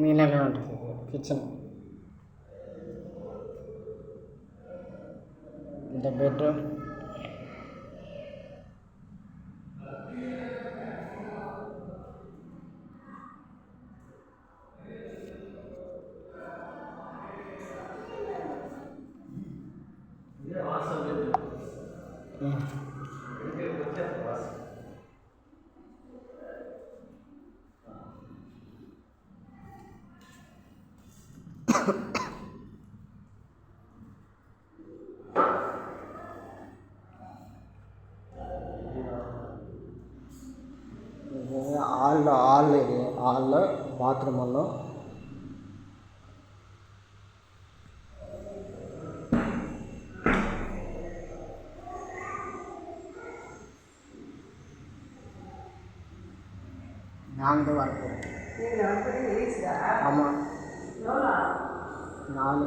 నీళ్ళనే ఉంటుంది కిచెన్. இந்த பெட்ரூம். ಹಾಲ್ ಬಾತ್ರೂಮಲ್ಲೂ நாங்கள் வரப்போம். ஆமாம் 4.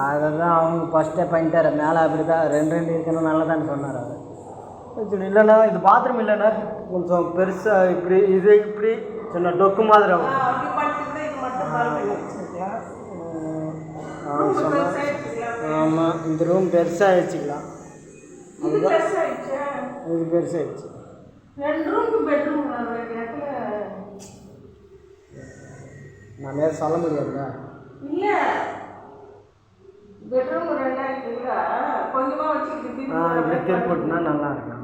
அதுதான் அவங்க ஃபஸ்ட்டே பண்ணிட்டார். மேலே அப்படி தான் 2 இருக்கணும் நல்லா தான் சொன்னார். அவர் இது இல்லைண்ணா, இது பாத்ரூம் இல்லைண்ணா, கொஞ்சம் பெருசாக இப்படி இது இப்படி சின்ன டொக்கு மாதிரி ஆகும். ஆமாம், இந்த ரூம் பெருசாக வச்சுக்கலாம். இது பெருசாகிடுச்சு. நான் நேரம் சொல்ல முடியாதுங்க. இல்லை பெட்ரூம் கொஞ்சமாக வச்சு திருப்பிட்டுனா நல்லா இருக்கும்.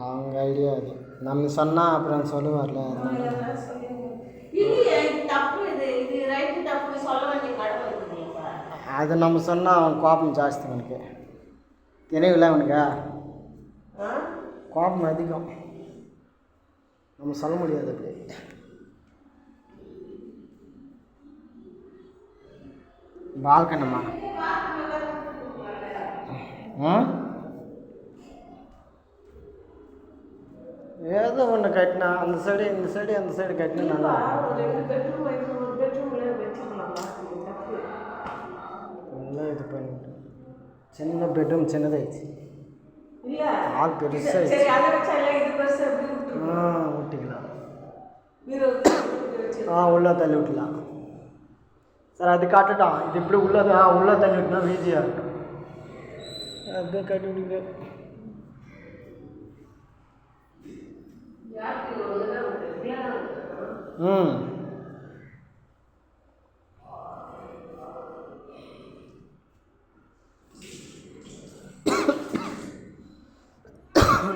அவங்க ஐடியா அது நம்ம சொன்னால் அப்புறம் சொல்லுவார்ல. அது நம்ம சொன்னால் அவன் கோபம் ஜாஸ்தி. அவனுக்கு தெரியவில்லை, அவனுக்கு கோபம் அதிகம். நம்ம சொல்ல முடியாது. அப்படி பால்கனம்மா ஏதோ ஒன்று கட்டினா அந்த சைடு இந்த சைடு அந்த சைடு கட்டினா நல்லா எல்லாம் இது பண்ணிட்டு. சின்ன பெட்ரூம் சின்னதாகிடுச்சு. ஆள் பெருசாக விட்டுக்கலாம். உள்ளே தள்ளி விட்டுலாம் சார். அது காட்டுட்டான். இது இப்படி உள்ளது உள்ளே தள்ளி விட்டுனா ஈஸியாக இருக்கும். அப்படியே கட்டி விடுங்க.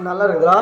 நல்லா இருக்குதா?